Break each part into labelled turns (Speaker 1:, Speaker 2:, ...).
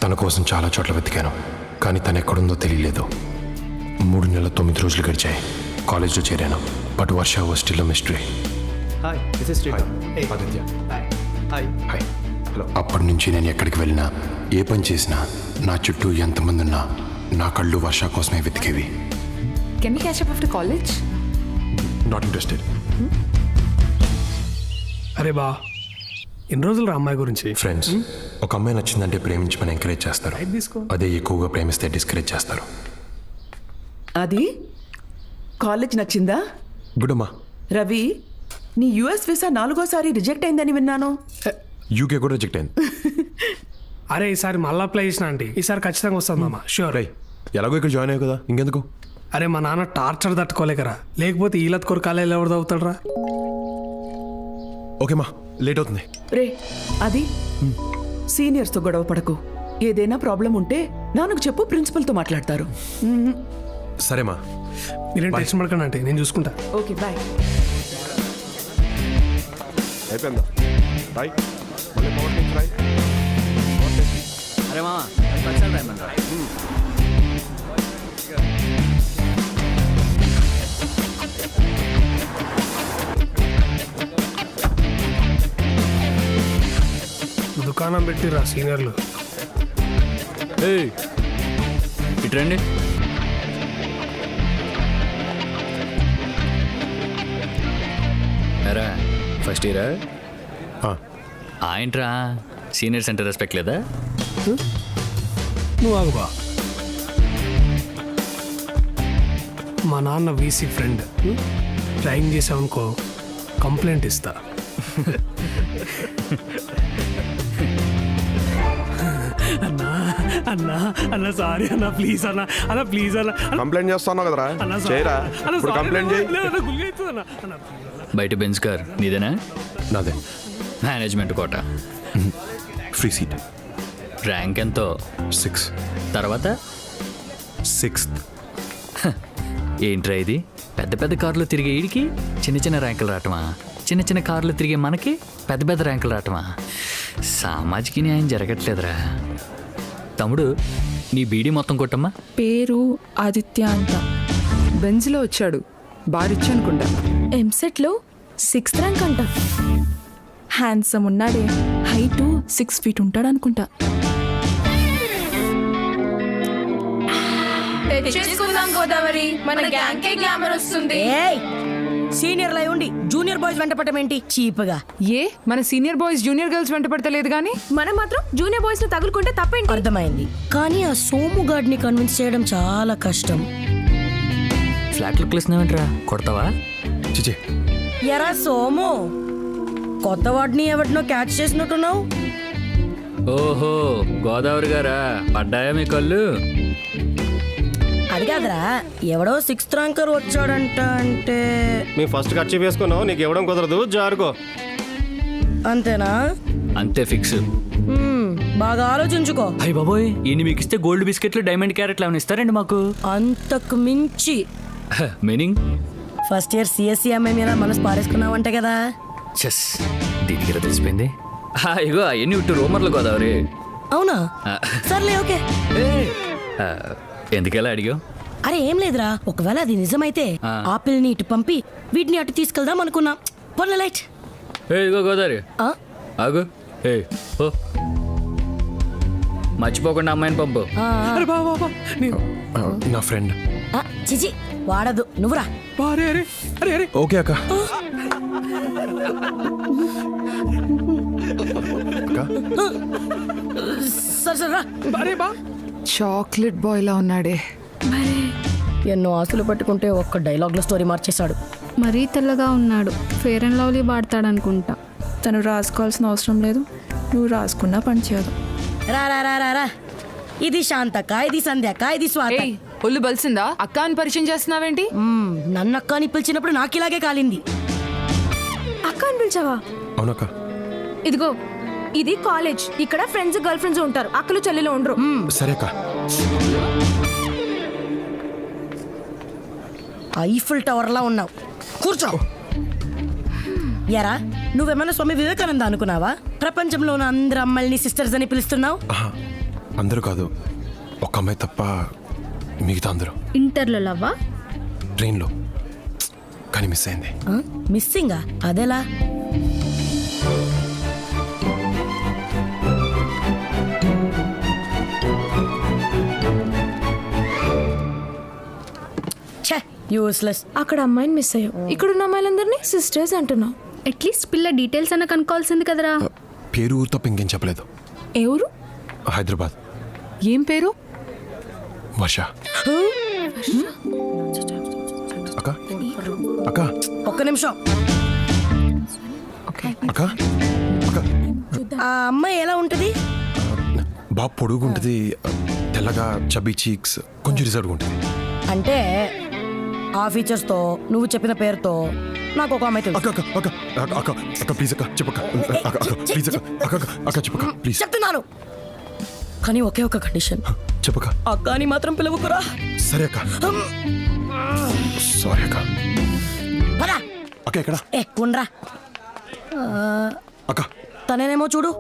Speaker 1: తన కోసం చాలా చోట్ల వెతికాను, కానీ తను ఎక్కడుందో తెలియలేదు. 3 నెలల 9 రోజులు గడిచాయి. కాలేజ్లో చేరాను, but Varsha was still mystery.
Speaker 2: Hi, this is Srikanth.
Speaker 1: Aditya.
Speaker 2: Hi.
Speaker 1: Hi. Hello. అప్పటి నుంచి నేను ఎక్కడికి వెళ్ళినా, ఏ పని చేసినా, నా చుట్టూ ఎంతమంది ఉన్నా నా కళ్ళు వర్ష కోసమే వెతికేవి.
Speaker 3: Can we catch up after college?
Speaker 1: Not interested.
Speaker 4: అరే బా, ఎన్ని రోజులు రా అమ్మాయి గురించి?
Speaker 1: ఫ్రెండ్స్, ఒక అమ్మాయి నచ్చిందంటే ప్రేమించమని ఎంకరేజ్ చేస్తారు.
Speaker 4: రైట్ తీసుకో.
Speaker 1: అదే ఎక్కువగా ప్రేమిస్తే డిస్కరేజ్ చేస్తారు.
Speaker 5: అది కాలేజ్ నచ్చిందా?
Speaker 1: గుడ్ అమ్మా.
Speaker 5: రవి, నీ యుఎస్ వీసా 4గోసారి రిజెక్ట్ అయిందని విన్నాను.
Speaker 1: యూకే కూడా రిజెక్ట్ అయింది.
Speaker 4: అరే ఈసారి మళ్ళీ అప్లై చేసిన ఆంటీ, ఈసారి ఖచ్చితంగా వస్తుంది మామ, షూర్.
Speaker 1: రై, ఎలాగో ఇక్కడ జాయిన్ అయ్యావు కదా, ఇంకెందుకు?
Speaker 4: అరే మా నాన్న టార్చర్ తట్టుకోలేకరా, లేకపోతే ఈలత్ కొర కాలేజీలో ఎవరు చదువుతాడరా?
Speaker 1: ఓకేమా, లేట్ అవుతుంది.
Speaker 5: రే, అది సీనియర్స్తో గొడవ పడకు. ఏదైనా ప్రాబ్లం ఉంటే నాన్నకు చెప్పు, ప్రిన్సిపల్తో మాట్లాడతారు.
Speaker 1: సరేమా.
Speaker 4: మీరేం టెన్షన్ పడకండి ఆంటీ, నేను చూసుకుంటా.
Speaker 5: Okay, bye.
Speaker 1: అయిపోయిందా? రాయ్, మళ్ళీ పవర్ నుంచి రాయ్.
Speaker 2: అరే మామ, 10 సార్లు రాయమన్నా.
Speaker 4: దుకాణం పెట్టిరా సీనియర్లు.
Speaker 2: ఇట్రండి. ఎరా ఫస్ట్ ఇయరా? ఏంట్రా సీనియర్స్ అంటే రెస్పెక్ట్ లేదా?
Speaker 4: నువ్వు ఆగుబా. మా నాన్న వీసీ ఫ్రెండ్, డ్రాయింగ్ చేసావనుకో కంప్లైంట్ ఇస్తా. అన్నా అన్నా అన్న సారీ అన్న, ప్లీజ్ అన్న, అన్న ప్లీజ్ అన్న.
Speaker 1: కంప్లైంట్ చేస్తాను కదరా,
Speaker 4: అన్న
Speaker 1: చేయరా?
Speaker 4: అన్న
Speaker 1: ఇప్పుడు కంప్లైంట్ చేయి.
Speaker 4: గుల్లి అవుతుంది అన్న. అన్న ప్లీజ్ అన్న.
Speaker 2: బయట బెంచ్ కార్ నీదేనా?
Speaker 1: నాదే.
Speaker 2: Management quota.
Speaker 1: Free seat.
Speaker 2: Rank ఎంతో?
Speaker 1: 6.
Speaker 2: తర్వాత
Speaker 1: 6th.
Speaker 2: ఏంట్రా ఇది? పెద్ద పెద్ద కార్లు తిరిగే ఈడికి చిన్న చిన్న ర్యాంకులు రావటమా? చిన్న చిన్న కార్లు తిరిగే మనకి పెద్ద పెద్ద ర్యాంకులు రావటమా? సామాజిక న్యాయం జరగట్లేదురా. తమ్ముడు, నీ బీడీ మొత్తం కొట్టమ్మా.
Speaker 3: పేరు ఆదిత్య అంట, బెంజ్లో వచ్చాడు, బారిచ్చు అనుకుంటా. ఎంసెట్లో 6th ర్యాంక్ అంట. హ్యాండ్సమ్ ఉన్నాడే, హైట్ 6 feet ఉంటాడు అనుకుంటా.
Speaker 6: తెచ్చేసుకుందాం గోదావరి, మన గ్యాంగ్కే గ్లామర్ వస్తుంది.
Speaker 7: సీనియర్ అయి ఉండి జూనియర్ బాయ్స్ వెంట పట్టమేంటి చీప్గా?
Speaker 3: ఏ మన సీనియర్ బాయ్స్ జూనియర్ గర్ల్స్ వెంట పడతలేదు కానీ
Speaker 6: మనం మాత్రం జూనియర్ బాయ్స్ ని తగులుకుంటే తప్పేంటి?
Speaker 7: అర్థమైంది, కానీ ఆ సోము గాడిని కన్విన్స్ చేయడం చాలా కష్టం.
Speaker 2: ఫ్లాట్ లుక్ వేసినావేంట్రా, కొడతావా?
Speaker 1: చిచే.
Speaker 7: ఎరా సోము, కొత్త వాడిని ఎవరినో క్యాచ్ చేసినట్టున్నావు.
Speaker 2: ఓహో, గోదావరి గారా, పడ్డాయా మీ కళ్ళు?
Speaker 7: అది కాదురా, ఎవడో 6th ర్యాంకర్ వచ్చాడంట అంటే.
Speaker 8: మీ ఫస్ట్ ఖర్చు వేసుకున్నావు, నీకు ఇవ్వడం కుదరదు, జారుకో.
Speaker 7: అంతేనా?
Speaker 2: అంతే ఫిక్స్.
Speaker 7: బాగా ఆలోచించుకో.
Speaker 2: అయ్య బాబోయ్, ఈయన మీకు ఇస్తే గోల్డ్ బిస్కెట్లు డైమండ్ క్యారెట్లు ఏమైనా ఇస్తారండి మాకు?
Speaker 7: అంతకు మించి.
Speaker 2: Meaning?
Speaker 7: First year CSC MI మీద మనసు పారేసుకున్నావంటే కదా.
Speaker 2: చెస్, దీనికి ఇలా తెలిసిపోయింది. ఇగో అవన్నీ ఇటు రూమర్లు గోదావరి.
Speaker 7: అవునా? సర్లే, ఓకే.
Speaker 2: ఎందుకెలా అడిగావు?
Speaker 7: అరే ఏం లేదురా, ఒకవేళ అది నిజమైతే ఆపిల్ని ఇటు పంపి వీటిని అటు తీసుకెళ్దాం అనుకున్నా. పొల్ల లైట్.
Speaker 2: ఇగో గోదావరి, ఆగు. ఓ, మర్చిపోకుండా అమ్మాయిని పంపు.
Speaker 4: అరే బా బా బా,
Speaker 1: నా ఫ్రెండ్.
Speaker 7: చిచి, వాడదు, నువ్వురా.
Speaker 4: అరే అరే అరే అరే.
Speaker 1: ఓకే అక్క.
Speaker 7: సరే సరే రా.
Speaker 4: అరే బా,
Speaker 3: చాక్లెట్ బాయ్ లా ఉన్నాడే.
Speaker 7: ఎన్నో ఆస్తులు పట్టుకుంటే ఒక్క డైలాగ్లో స్టోరీ మార్చేశాడు.
Speaker 9: మరీ తెల్లగా ఉన్నాడు, ఫేర్ అండ్ లవ్లీ వాడతాడనుకుంటా.
Speaker 3: తను రాసుకోవాల్సిన అవసరం లేదు, నువ్వు రాసుకున్నా పని చేయదు.
Speaker 7: రా రా రా రా రా. ఇది శాంతక్క, ఇది సంధ్యక్క, ఇది స్వాత.
Speaker 3: ఏయ్, ఒళ్ళు బలిసిందా? అక్క అని పరిచయం చేస్తున్నావేంటి?
Speaker 7: నన్ను అక్క అని పిలిచినప్పుడు నాకు ఇలాగే కాలింది.
Speaker 6: అక్క అని పిలిచావా?
Speaker 1: అవునక్క.
Speaker 6: ఇదిగో, ఇది కాలేజ్, ఇక్కడ ఫ్రెండ్స్ గర్ల్ ఫ్రెండ్స్ ఉంటారు, అక్కలు చెల్లెలు ఉండరు.
Speaker 1: సరే అక్క.
Speaker 7: ఐఫిల్ టవర్ లా ఉన్నావు, కూర్చో. ఎరా, నువ్వేమన్నా స్వామి వివేకానంద అనుకున్నావా? ప్రపంచంలో ఉన్న అందరు అమ్మాయిని సిస్టర్స్ అని పిలుస్తున్నావు.
Speaker 1: అందరూ కాదు, ఒక అమ్మాయి తప్ప మిగతా అందరూ
Speaker 9: ఇంటర్లో లవ్వా?
Speaker 1: ట్రైన్లో, కానీ మిస్ అయింది.
Speaker 7: మిస్సింగా? అదెలా? ఛే, యూస్లెస్.
Speaker 6: అక్కడ అమ్మాయిని మిస్ అయ్యావు, ఇక్కడ ఉన్న అమ్మాయిలందరినీ సిస్టర్స్ అంటున్నావు.
Speaker 9: అట్లీస్ట్ పిల్ల డీటెయిల్స్ అన్న కనుక్కోవాల్సింది కదరా.
Speaker 1: పేరు ఊరు తప్ప ఇంకేం చెప్పలేదు.
Speaker 3: ఏ ఊరు?
Speaker 1: హైదరాబాద్.
Speaker 3: ఏం పేరు?
Speaker 1: వర్ష. అక్క అక్క
Speaker 7: ఒక్క నిమిషం.
Speaker 1: అక్క అక్క
Speaker 7: ఆ అమ్మాయి ఎలా ఉంటది?
Speaker 1: బాగా పొడుగు ఉంటుంది, తెల్లగా చబ్బీ చీక్స్, కొంచెం రిజర్వ్ ఉంటుంది.
Speaker 7: అంటే ఆ ఫీచర్స్ తో నువ్వు చెప్పిన పేరుతో నాకు ఒక అమ్మాయి తెలుసు.
Speaker 1: అక్క అక్క అక్క అక్క అక్క ప్లీజ్ అక్క చెప్పక్క. అక్క అక్క ప్లీజ్ అక్క అక్క అక్క చెప్పక్క ప్లీజ్.
Speaker 7: చెప్తున్నాను, కానీ ఒకే ఒక కండిషన్.
Speaker 1: చెప్పక్క.
Speaker 7: అక్క అని మాత్రం పిలవకురా.
Speaker 1: సరే అక్క. సారీ అక్క.
Speaker 7: పదా.
Speaker 1: అక్క ఎక్కడ?
Speaker 7: ఏ ఉండ్రా.
Speaker 1: అక్క
Speaker 7: తనేనేమో చూడు.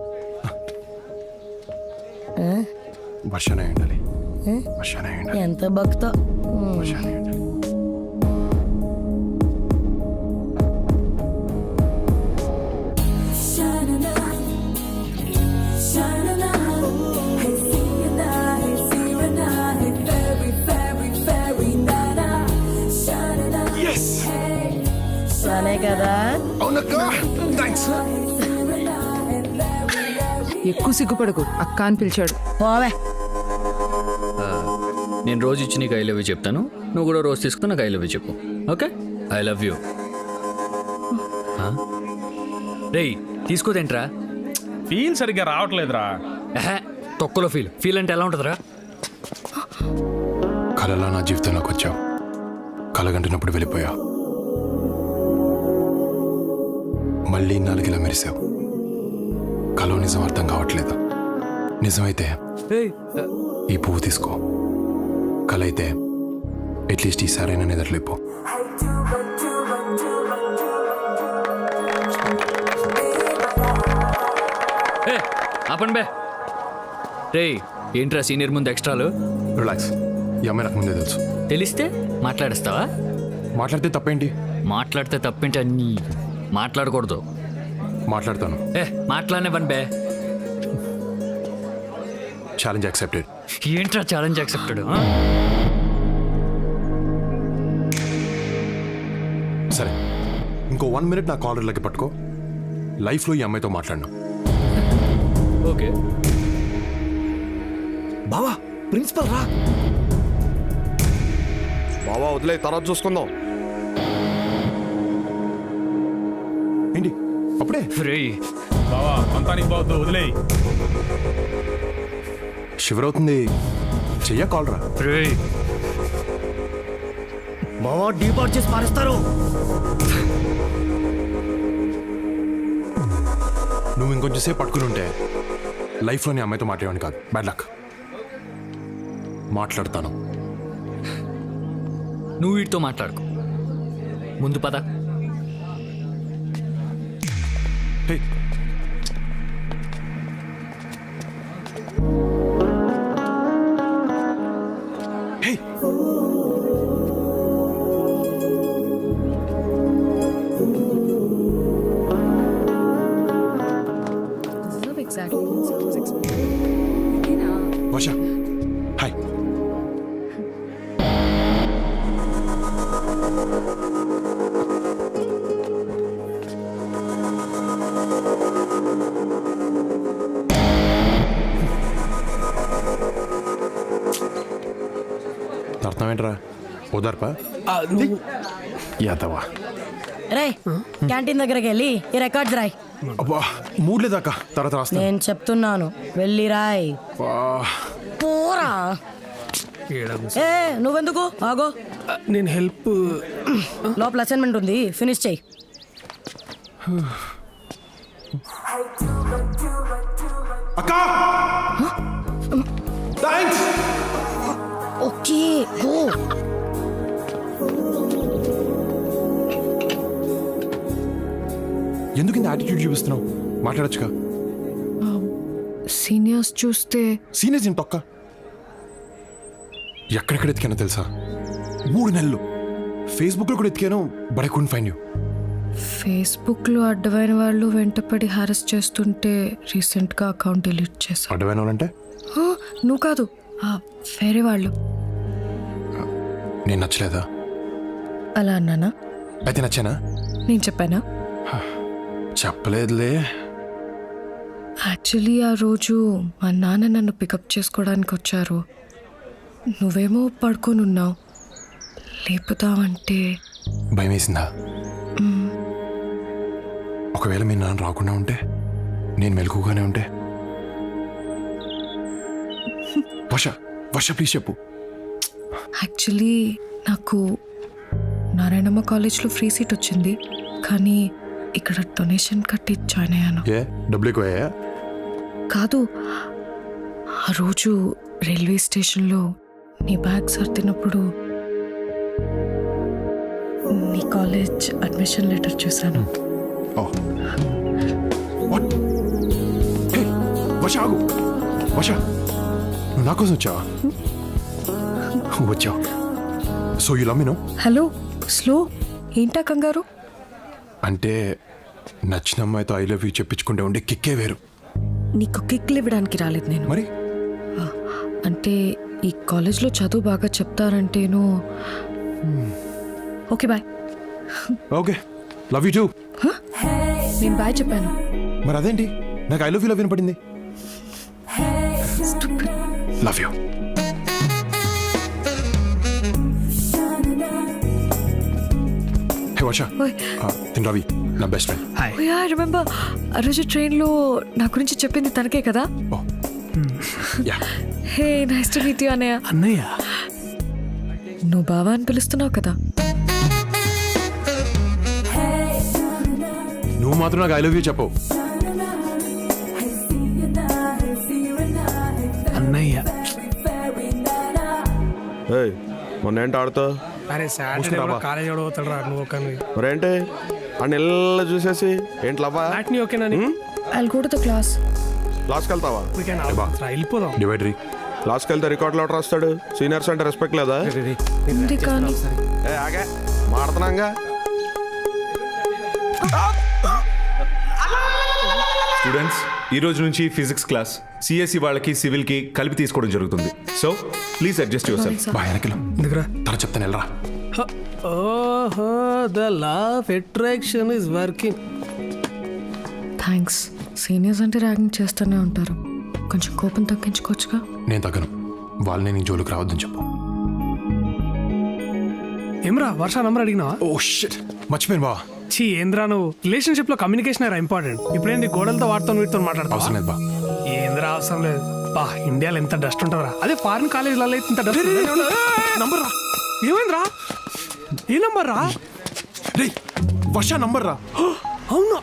Speaker 1: వర్షనే ఉండాలి. వర్షనే ఉండాలి.
Speaker 7: ఎంత భక్త.
Speaker 1: వర్షనే ఉండాలి.
Speaker 7: సరే కదా.
Speaker 1: అవునక్క, థ్యాంక్స్.
Speaker 3: ఎక్కువ సిగ్గుపడకు, అక్క అని పిలిచాడు.
Speaker 7: పోవే.
Speaker 2: నేను రోజు ఇచ్చి నీకు ఐ లవ్ యూ చెప్తాను, నువ్వు కూడా రోజు తీసుకుని నాకు ఐ లవ్ యూ చెప్పు. ఓకే? I love you. రేయ్ తీసుకోదేంట్రా?
Speaker 10: ఫీల్ సరిగ్గా రావట్లేదురా.
Speaker 2: తొక్కలో ఫీల్ అంటే ఎలా ఉంటుందిరా?
Speaker 1: కళలా నా జీవితంలోకి వచ్చావు, కలగంటున్నప్పుడు వెళ్ళిపోయా, మళ్ళీ నాలుగిలా మెరిసావు. కలో నిజం అర్థం కావట్లేదు. నిజమైతే ఈ పువ్వు తీసుకో, కల అయితే అట్లీస్ట్ ఈసారైనా నిద్రలేపో.
Speaker 2: ఆపండి బే. రేయ్ ఏంట్రా సీనియర్ ముందు ఎక్స్ట్రాలు?
Speaker 1: రిలాక్స్, ఈ అమ్మాయి నాకు ముందే తెలుసు.
Speaker 2: తెలిస్తే మాట్లాడేస్తావా?
Speaker 1: మాట్లాడితే తప్పేంటి?
Speaker 2: మాట్లాడితే తప్పేంటి? అన్నీ మాట్లాడకూడదు.
Speaker 1: మాట్లాడతాను.
Speaker 2: మాట్లాడనివ్వండి బే.
Speaker 1: Challenge accepted.
Speaker 2: ఏంట్రా ఛాలెంజ్ యాక్సెప్టెడ్?
Speaker 1: సరే, ఇంకో 1 minute నా కాలర్లకి పట్టుకో. లైఫ్లో ఈ అమ్మాయితో మాట్లాడినా.
Speaker 2: ఓకే
Speaker 8: బావా, ప్రిన్సిపల్ రా. బావా వదిలే, తర్వాత చూసుకుందాం.
Speaker 1: ఏంటి అప్పుడే?
Speaker 2: రేయ్
Speaker 10: బావా అంతా నీకు బావద్దు, వదిలేయి.
Speaker 1: షివర్ అవుతుంది, చెయ్య కాలరా.
Speaker 2: రేయ్
Speaker 8: బావా డీపార్ట్ చేసి పారేస్తారు.
Speaker 1: నువ్వు ఇంకొంచెం సేపు పట్టుకుని ఉంటే లైఫ్లో నీ అమ్మాయితో మాట్లాడేవాడిని కాదు. Bad luck. మాట్లాడతాను.
Speaker 2: నువ్వు వీటితో మాట్లాడుకో, ముందు పద.
Speaker 1: హే, హే, వర్ష హాయ్. అర్థం ఏంట్రా? ఓదార్పా యాదవా.
Speaker 7: రే క్యాంటీన్ దగ్గరికి వెళ్ళి ఈ రికార్డ్స్ రాయ్.
Speaker 1: అబ్బా మూడ్ లేదాక, తర్వాత రాస్తా.
Speaker 7: నేను చెప్తున్నాను, వెళ్ళి రాయ్. పోరా. ఏ నువ్వెందుకు ఆగో,
Speaker 4: నేను హెల్ప్.
Speaker 7: లోపల అసైన్మెంట్ ఉంది, ఫినిష్ చెయ్యి.
Speaker 1: అక్కా థ్యాంక్స్.
Speaker 7: Okay go.
Speaker 1: ఎందుకు ఇంత యాటిట్యూడ్ చూపిస్తున్నావు? మాట్లాడొచ్చుగా.
Speaker 3: సీనియర్స్ చూస్తే
Speaker 1: సీనియర్స్ ఏం తొక్క ఎక్కడెక్కడ ఎతికానో తెలుసా 3 నెలలు ఫేస్బుక్లో కూడా ఎతికాను but I couldn't find you.
Speaker 3: ఫేస్బుక్లో అడ్డమైన వాళ్ళు వెంటపడి హారెస్ చేస్తుంటే రీసెంట్గా అకౌంట్ డిలీట్ చేశాను.
Speaker 1: అడ్డమైన వాళ్ళంటే
Speaker 3: నువ్వు కాదు, వేరే వాళ్ళు.
Speaker 1: నేను నచ్చలేదా?
Speaker 3: అలా అన్నానా?
Speaker 1: అయితే నచ్చానా?
Speaker 3: నేను చెప్పానా?
Speaker 1: చెప్పలేదులే.
Speaker 3: యాక్చువల్లీ ఆ రోజు మా నాన్న నన్ను పికప్ చేసుకోవడానికి వచ్చారు. నువ్వేమో పడుకొని ఉన్నావు. లేపుతావంటే
Speaker 1: భయం వేసిందా? ఒకవేళ మీ నాన్న రాకుండా ఉంటే, నేను మెలకుగానే ఉంటే? వర్ష ప్లీజ్ చెప్పు.
Speaker 3: యాక్చువల్లీ నాకు నారాయణమ్మ కాలేజ్లో ఫ్రీ సీట్ వచ్చింది, కానీ ఇక్కడ డొనేషన్ కట్టి జాయిన్ అయ్యాను.
Speaker 1: ఏ డబ్బులు ఎక్కువయ్యా?
Speaker 3: కాదు, ఆ రోజు రైల్వే స్టేషన్లో నీ బ్యాగ్ సర్దినప్పుడు నీ కాలేజ్ అడ్మిషన్ లెటర్ చూశాను.
Speaker 1: వర్ష ఆగు. వర్ష నువ్వు నా కోసం వచ్చావా? వచ్చావు. So you love me no?
Speaker 3: Hello, slow ఏంటా కంగారు?
Speaker 1: అంటే నచ్చిన అమ్మాయితో ఐ లవ్ యూ చెప్పించుకుంటే ఉండే కిక్కే వేరు.
Speaker 3: నీకు కిక్లు ఇవ్వడానికి రాలేదు నేను.
Speaker 1: మరి
Speaker 3: అంటే ఈ కాలేజ్లో చదువు బాగా చెప్తారంటేను. Okay bye.
Speaker 1: Okay love you too.
Speaker 3: నేను బాయ్ చెప్పాను.
Speaker 1: మరి అదేంటి నాకు ఐ లవ్ యూ వినపడింది? Love you. హే వర్ష, తిన్ రవి నా బెస్ట్ ఫ్రెండ్.
Speaker 3: రిమెంబర్ ఆ రోజు ట్రైన్లో నా గురించి చెప్పింది తనకే కదా?
Speaker 1: Yeah.
Speaker 3: Hey nice to meet you అన్నయ్య.
Speaker 4: అన్నయ్య
Speaker 3: నువ్వు బావా అని పిలుస్తున్నావు కదా?
Speaker 1: నువ్వు మాత్రం నాకు ఐ లవ్ యూ చెప్పు.
Speaker 4: అన్నయ్య
Speaker 8: మొన్న ఏంటి ఆడుతావు?
Speaker 4: అరే సాటర్డే కాలేజ్ పోతాడు రా నువ్వు ఒక
Speaker 8: మరేంటి ఆ నెల చూసేసి ఏంటి లవ్వా?
Speaker 4: నీ ఓకేనా?
Speaker 3: I'll go to the class.
Speaker 8: క్లాస్కి వెళ్తావా?
Speaker 4: వెళ్ళిపోదాం.
Speaker 1: డివైడరీ
Speaker 8: క్లాస్కి వెళ్తే రికార్డులు ఒకటి రాస్తాడు. సీనియర్స్ అంటే రెస్పెక్ట్ లేదా?
Speaker 3: ఉంది కానీ
Speaker 8: ఏ ఆగే మాడుతున్నాగా.
Speaker 11: స్టూడెంట్స్, ఈ రోజు నుంచి ఫిజిక్స్ క్లాస్ సిఎస్సి వాళ్ళకి సివిల్కి కలిపి తీసుకోవడం జరుగుతుంది. So please adjust yourself.
Speaker 1: Bye వెనకలు తన చెప్తాను వెళ్ళరా.
Speaker 4: ఓహో the law of attraction is working.
Speaker 3: Thanks. Seniors అంటే ర్యాగింగ్ చేస్తూనే ఉంటారు. కొంచెం కోపం తగ్గించుకోవచ్చుగా.
Speaker 1: నేను తగ్గను. వాళ్ళని నీ జోలికి రావద్దని చెప్పు.
Speaker 4: ఏమ్రా వర్ష నంబర్ అడిగినావా?
Speaker 1: ఓ షిట్, మర్చిపోయాను బావా.
Speaker 4: చీ ఏంద్రా నువ్వు. రిలేషన్షిప్ లో కమ్యూనికేషన్ రా ఇంపార్టెంట్. ఇప్పుడేంది గోడలతో వాడుతో వీటితో మాట్లాడతావు?
Speaker 1: అవసరం లేదు బా.
Speaker 4: ఏంద్రా అవసరం లేదు బా. ఇండియాలో ఎంత డస్ట్ ఉంటుందిరా. అదే ఫారిన్ కాలేజీలలో అయితే ఇంత డస్ట్. నంబర్ రా. ఏమైందిరా? ఏ నంబర్ రా?
Speaker 1: రే వర్ష నంబర్ రా.
Speaker 4: అవునా?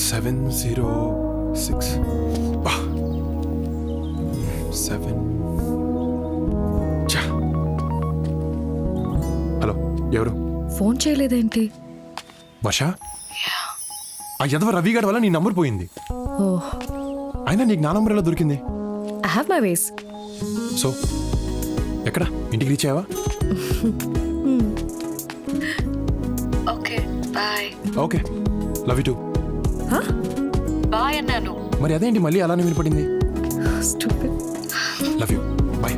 Speaker 1: 706 బా 7. హలో ఎవరు?
Speaker 3: ఫోన్ చేయలేదేంటి?
Speaker 1: వర్ష, ఆ యదవ రవి గారి వల్ల నీ నంబర్ పోయింది.
Speaker 3: ఓహ్,
Speaker 1: అయినా నీకు నా నంబర్ ఎలా దొరికింది?
Speaker 3: I have my ways.
Speaker 1: So ఎక్కడ ఇంటికి రీచ్ అయ్యావా?
Speaker 3: Okay bye.
Speaker 1: Okay love you too.
Speaker 3: Bye అన్నాను.
Speaker 1: మరి అదేంటి మళ్ళీ అలానే వినపడింది?
Speaker 3: Stupid.
Speaker 1: Love you bye.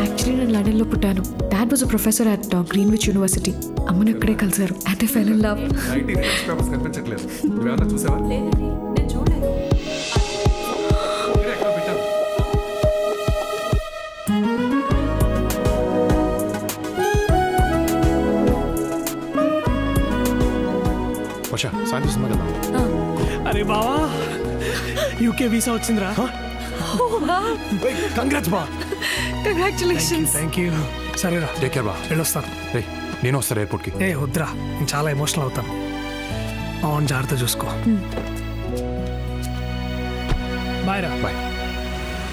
Speaker 3: Actually నేను లండన్లో పుట్టాను. Dad was a professor at Greenwich University. అమ్మను అక్కడే కలిసారు. And I fell in love.
Speaker 11: కనిపించట్లేదు. నువ్వేమన్నా చూసావా?
Speaker 1: వర్ష సాయంత్రం సినిమా కదా.
Speaker 4: అరే బావా యూకే వీసా వచ్చిందిరా.
Speaker 1: కంగ్రాట్స్ బా.
Speaker 3: కంగ్రాచులేషన్స్.
Speaker 4: Thank you. సరేరా
Speaker 1: టేక్ కేర్ బా.
Speaker 4: వెళ్ళొస్తాను.
Speaker 1: రే నేను వస్తాను ఎయిర్పోర్ట్కి.
Speaker 4: ఏ వద్దురా, నేను చాలా ఎమోషనల్ అవుతాను. అవును, జాగ్రత్త చూసుకో. బాయ్ రా.
Speaker 1: బాయ్.